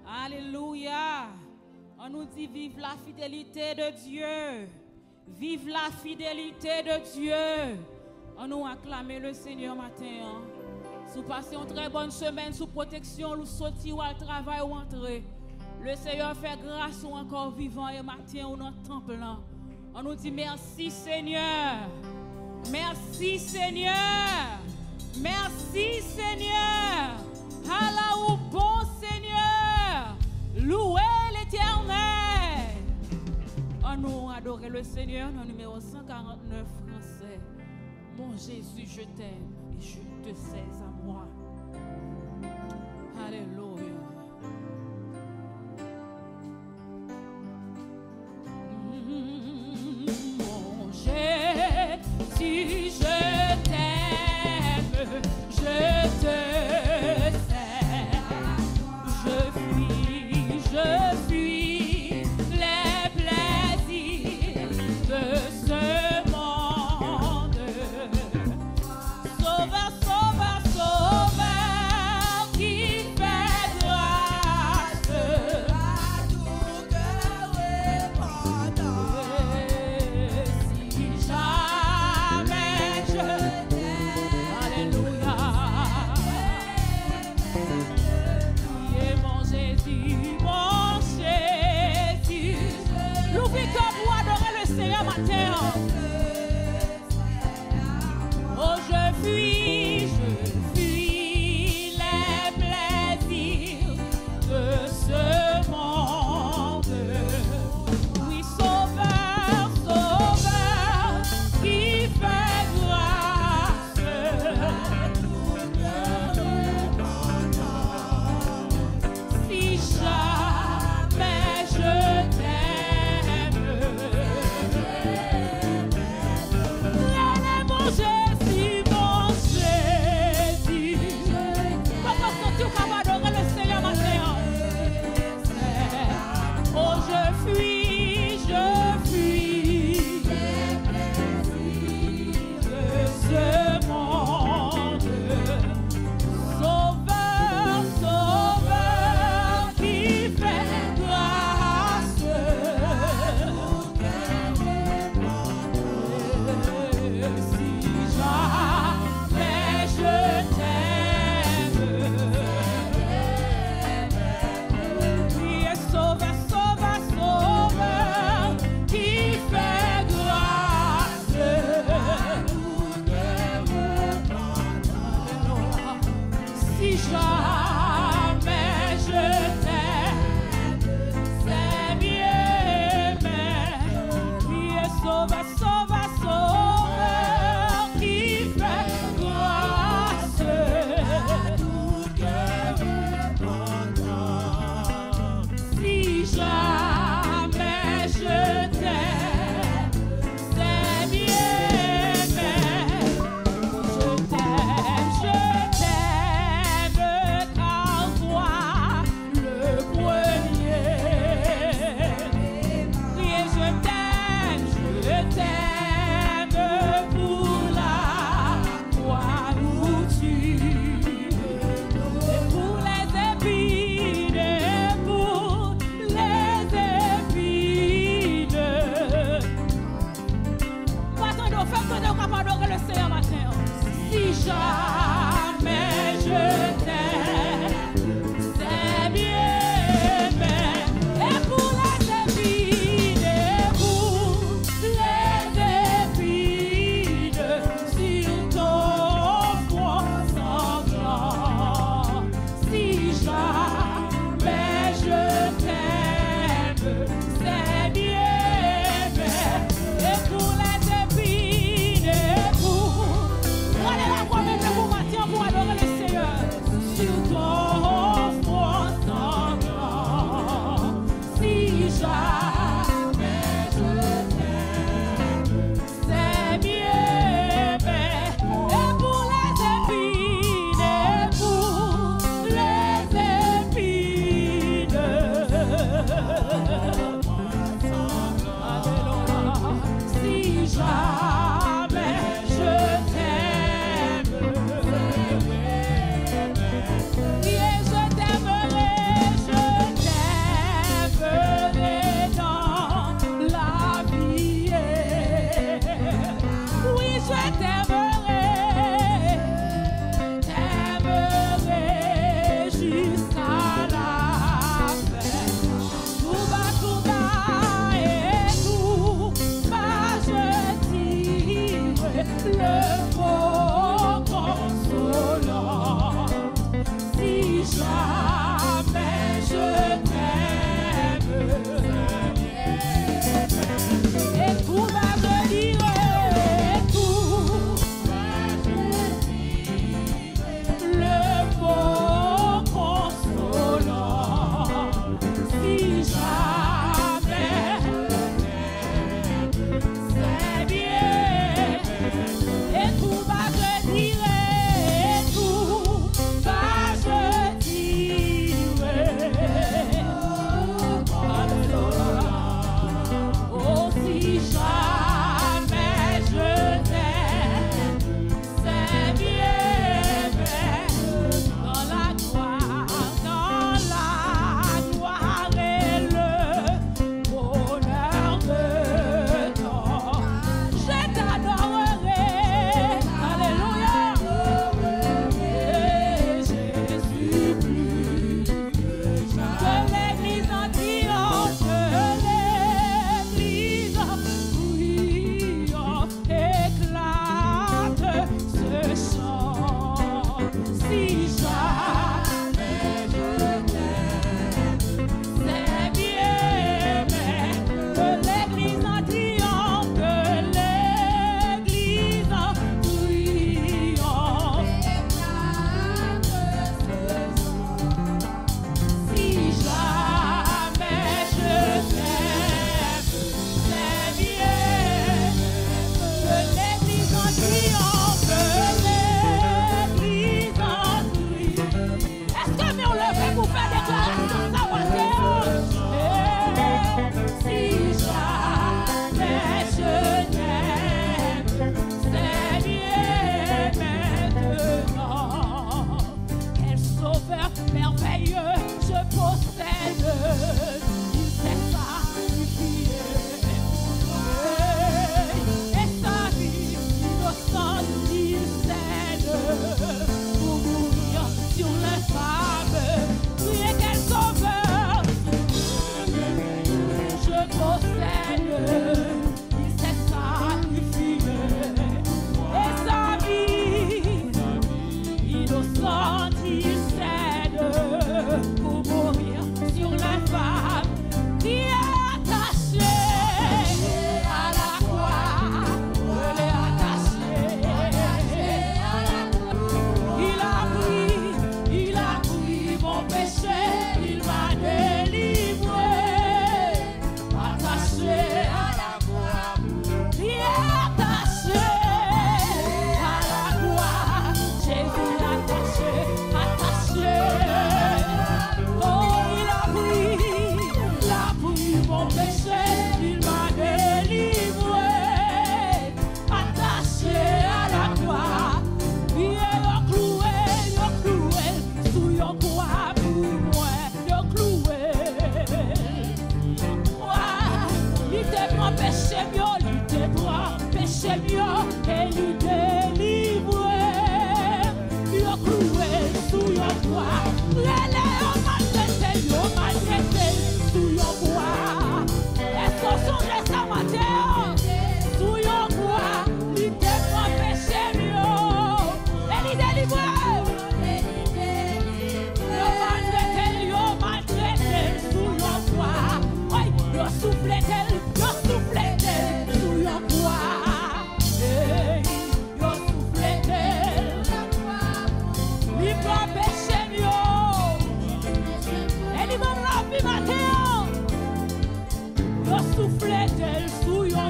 Alléluia. On nous dit vive la fidélité de Dieu. Vive la fidélité de Dieu. On nous acclame le Seigneur matin. Si vous passez une très bonne semaine sous protection, vous sortez ou à travail ou entrer. Le Seigneur fait grâce ou encore vivant et matin ou dans le temple. On nous dit merci Seigneur. Merci Seigneur. Merci Seigneur. Allah ou bon Seigneur. Louez l'Éternel. On nous adore le Seigneur dans le numéro 149 français. Mon Jésus, je t'aime et je te sais à moi. Alléluia. Mon Jésus, je t'aime, je te sais. Je fuis les plaisirs de ce monde. Sauveur, sauveur, sauveur, qui fait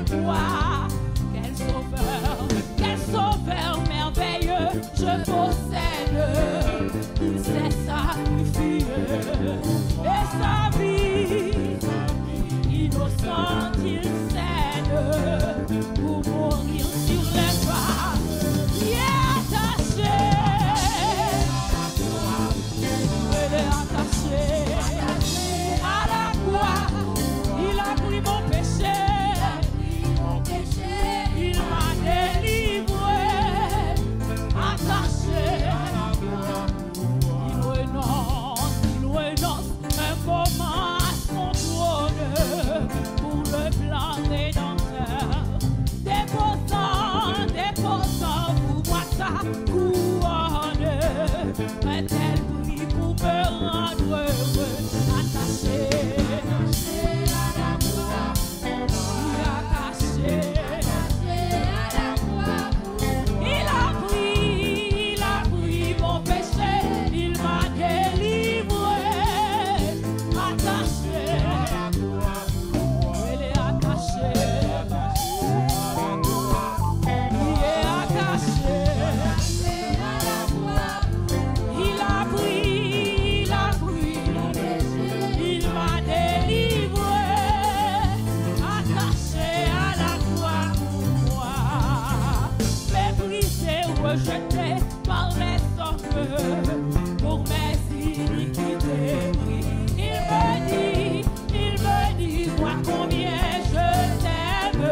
croix. Quel sauveur merveilleux je possède. Il s'est sacrifié et sa vie innocente il cède pour mourir sur les pas. Il est attaché, il est attaché à la croix. Il a pris mon péché. Il m'a délivré, attaché. Il renonce un moment à son trône pour le plan rédempteur. Déposant pour moi sa couronne. Un-t-elle pris pour me rendre heureux, attaché. Rejeté par les hommes pour mes iniquités. Il me dit, vois combien je t'aime.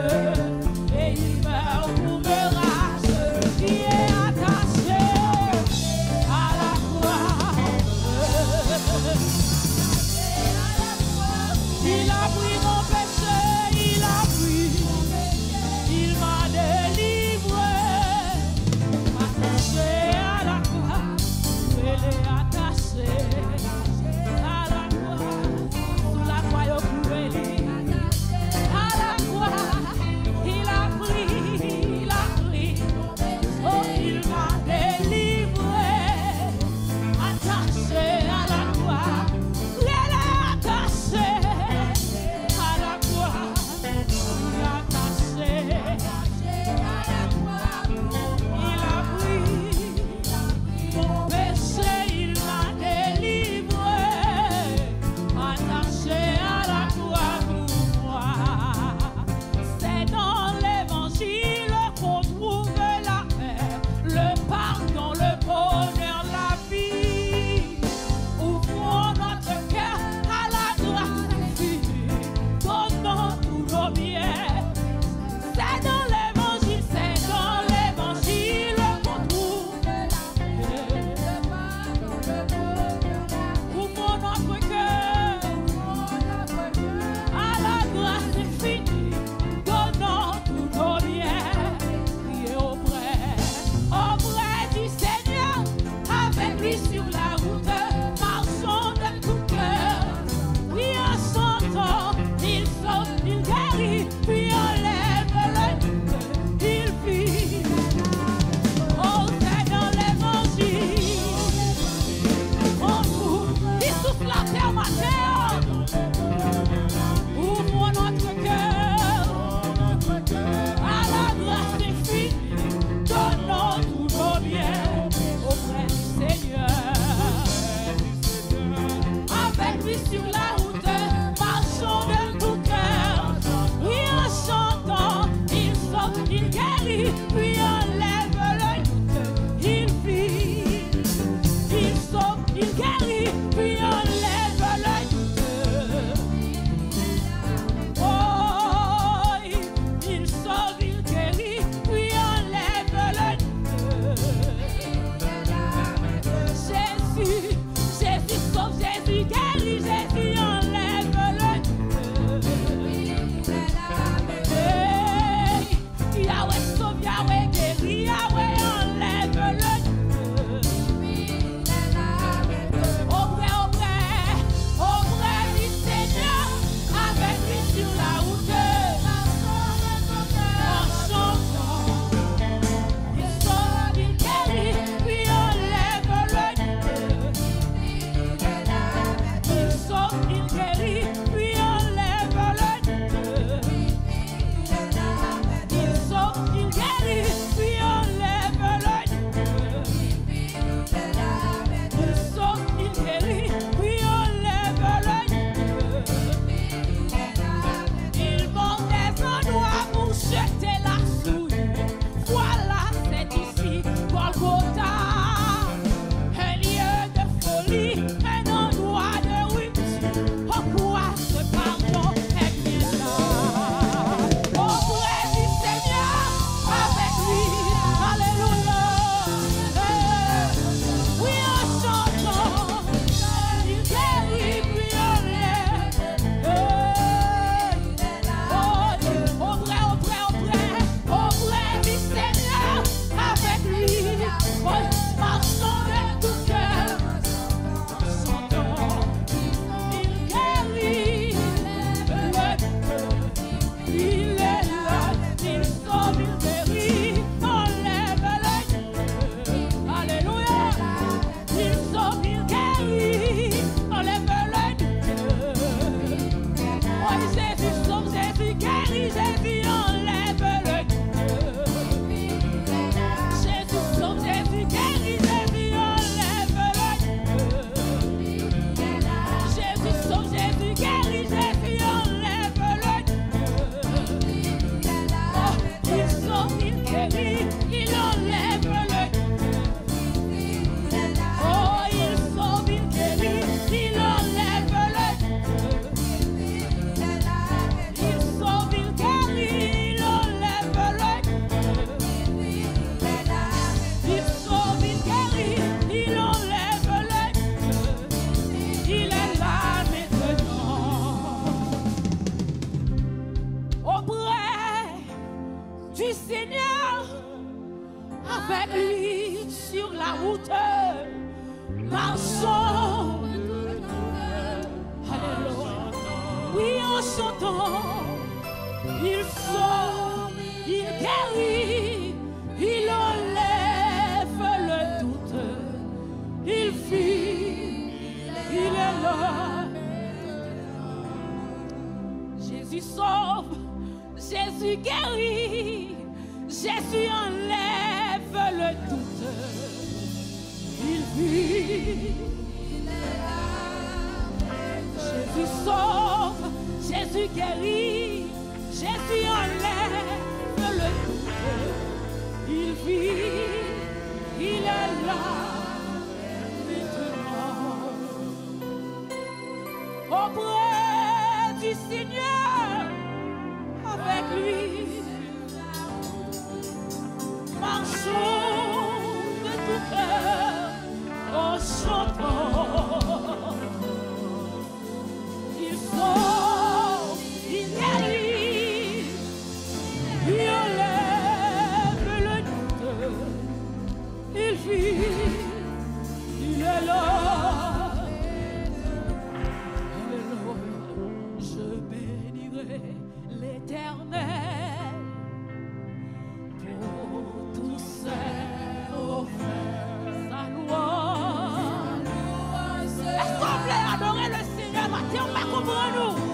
Et il meurt pour me racheter. Il est attaché à la croix. Il a pris mon péché, il a pris, il m'a délivré. À la croix, elle est attachée à la croix, sous la croix au cloué. À la croix, il a pris, oh il m'a délivré, attaché à la croix, elle est attachée à la croix, il est attaché à la croix, il a pris. Mon péché, il m'a délivré, attaché à la croix pour moi. C'est dans l'évangile qu'on trouve la paix, le pardon, le bonheur, la vie. Ouvrons notre cœur à la grâce infinie, donnons tous nos biens. C'est dans l'évangile qu'on trouve la paix. Ouvrons notre cœur à la grâce infinie, donnons tous nos biens. Priez auprès du Seigneur, avec lui sur la route, marchons de tout cœur. Oui, en chantant, il sauve, il guérit, puis on lève le doute, il vit. Oh, c'est dans l'évangile. Il souffle la terre, ma terre. Ouvre notre cœur à la grâce infinie. Donnons tous nos biens auprès du Seigneur. Avec lui sur la route, marchons de tout cœur. Oui, en chantant, il sauve, il guérit, puis enlève le doute, il vit. Il sauve, il guérit, puis enlève le doute. Oh, il sauve, il guérit, puis enlève le doute. Jésus sauve, Jésus guérit, Jésus enlève le doute. Hey, Yahweh sauve, Yahweh guérit, Yahweh enlève le doute. Auprès du Seigneur, avec lui sur la route, en chantant, il sauve, il guérit, puis enlève le doute. Il sauve, il guérit, puis enlève le doute. avec lui sur la route, marchons. Alléluia. Oui, en chantant, il sauve, il guérit, il enlève le doute, il fuit, il est là. Jésus sauve, Jésus guérit, Jésus enlève le doute, il vit, Jésus sauve, Jésus guérit, Jésus enlève le doute, il vit, il est là maintenant. Auprès du Seigneur, avec lui, marchons de tout cœur en chantant. Il sauve, il guérit, il enlève le doute, il vit, il est là. Alléluia, je bénirai l'Éternel. Adorer le Seigneur, Matthieu, on va comprendre nous.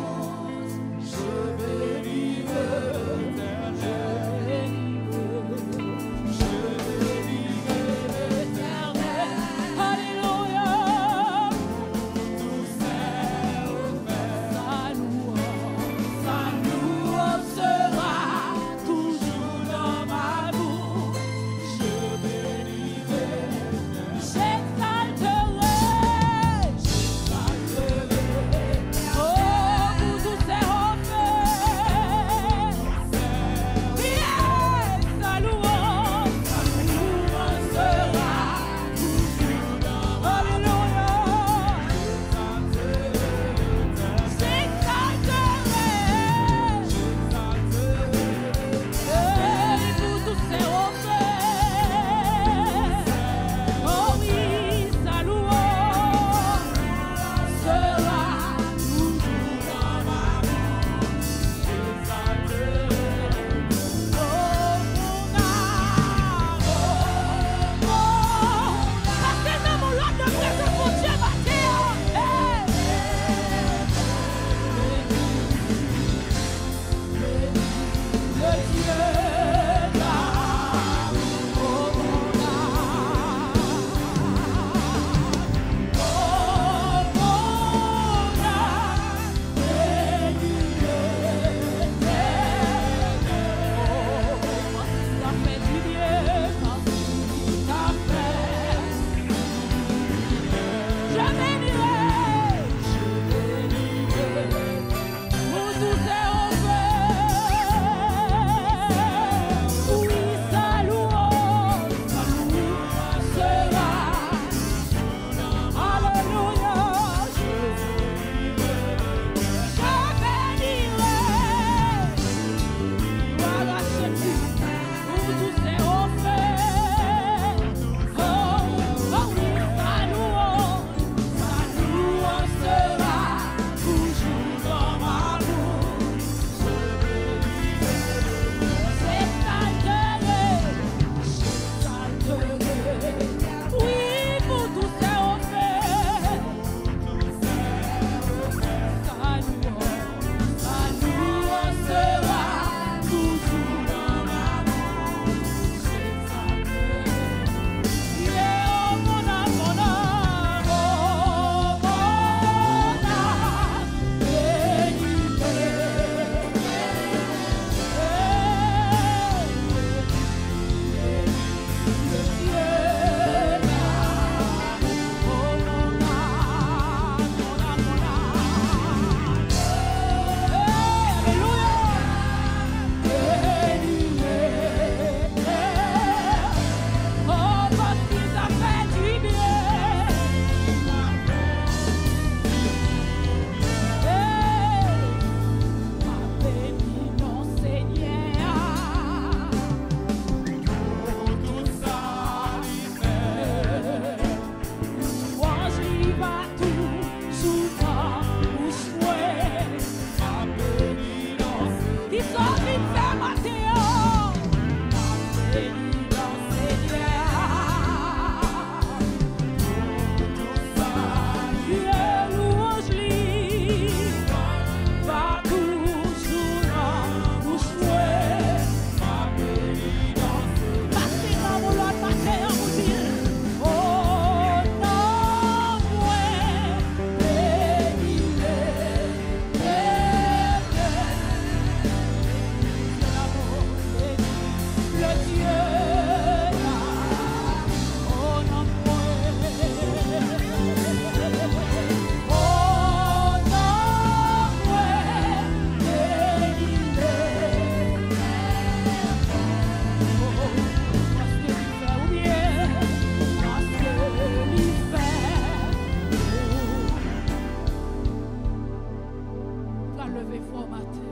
lever fort matin.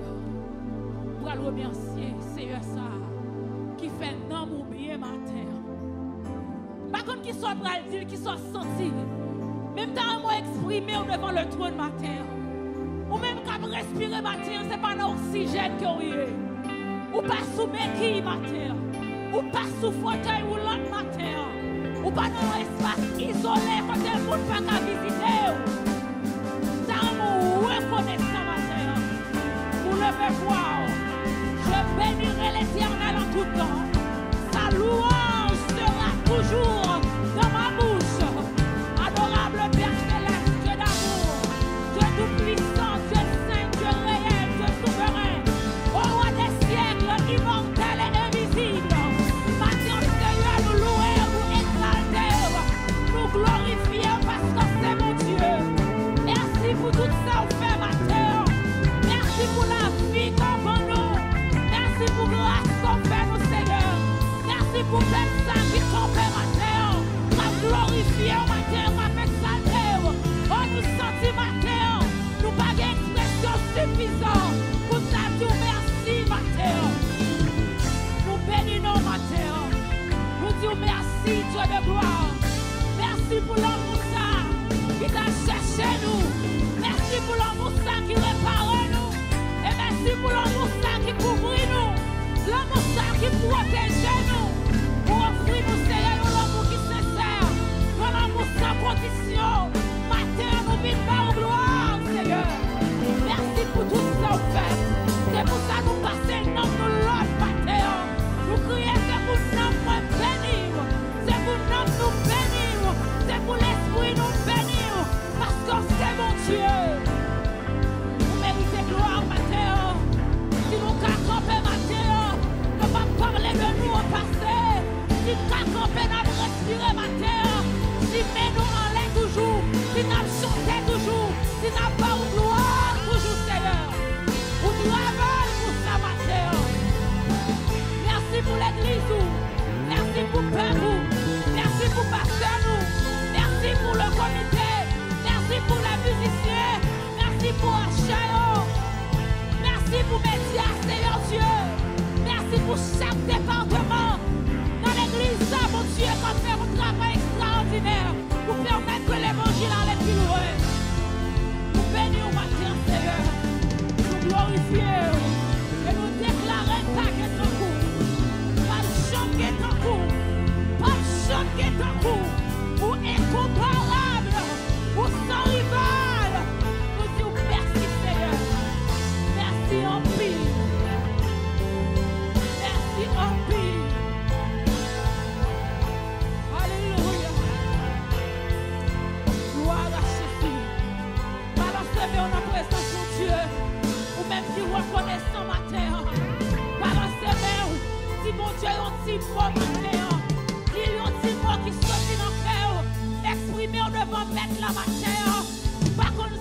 Pour le remercier, Seigneur, ça, qui fait non ou bien matin. Par contre, qui soit pral dire, qui soit senti, même temps, moi exprimer devant le trône matin. Ou même quand respirer matin, c'est pas l'oxygène que vous avez. Ou pas sous béquille matin. Ou pas sous fauteuil roulant matin. Ou pas dans un espace isolé quand le monde ne peut pas visiter. Tant nous reconnaissons matin. Pour le faire voir, je bénirai l'Éternel en tout temps. Sa louange sera toujours dans ma bouche. Adorable Père céleste, Dieu d'amour, Dieu tout-puissant, Dieu saint, Dieu réel, Dieu souverain, au roi des siècles, immortel et invisible. Maintenant, Seigneur, nous louons, nous exaltons, nous glorifions parce que c'est mon Dieu. Merci pour tout ça au fait matin. Merci pour la vie qu'on fait nous. Merci pour grâce qu'on fait nous, Seigneur. Merci pour belle ça qui qu'on fait matin. M'a glorifié matin, m'a exalté. Oh, nous sentis matin. Nous pas d'expression suffisante pour ça dire merci matin. Nous bénissons matin. Nous disons merci, Dieu de gloire. Merci pour l'amour ça qui t'a cherché nous. Merci pour l'amour ça qui répare nous. Et merci pour l'amour ça qui couvre nous. L'amour ça qui protège nous. Pour offrir nous, Seigneur, l'amour qui est sincère. L'amour sans condition. Matin, nous vivons en gloire, Seigneur. Merci pour tout ça, au fait. C'est pour ça que nous passons le nom de l'autre matin. Nous crions, c'est pour le nom de bénir. C'est pour le nom de nous bénir. C'est pour l'esprit nous bénir. Parce que c'est mon Dieu. Vous méritez gloire, matin. Si nous camper matin, ne pas parler de nous au passé. Si nous camper, nous respirer matin. Si nous en l'air toujours. Si nous chanter toujours. Si nous pas au gloire toujours, Seigneur. Nous travaillons pour ça matin. Merci pour l'église. Merci pour le peuple. Merci pour le pasteur. Merci pour le comité. Merci pour les musiciens. Merci pour Achaïo. Merci pour Média, Seigneur Dieu. Merci pour chaque département. Dans l'église, ça, mon Dieu, qu'on fait un travail extraordinaire pour permettre que l'évangile allait plus loin. Nous bénissons matin, Seigneur. Nous glorifions et nous déclarons ta guette en cours. Pas de chante qui est en cours. Pas de chante qui est en cours. Pour incomparable. Pour sans rival. Nous disons merci, Seigneur. Merci en pile. Merci en pile. Alléluia. Gloire à Jésus. Balancez en la présence de Dieu. Ou même qui reconnaissant matin. Balancez si mon Dieu est un petit mot matin. Il y a un petit mot qui sortit dans le cœur. Exprimez devant mettre la matin. Par contre,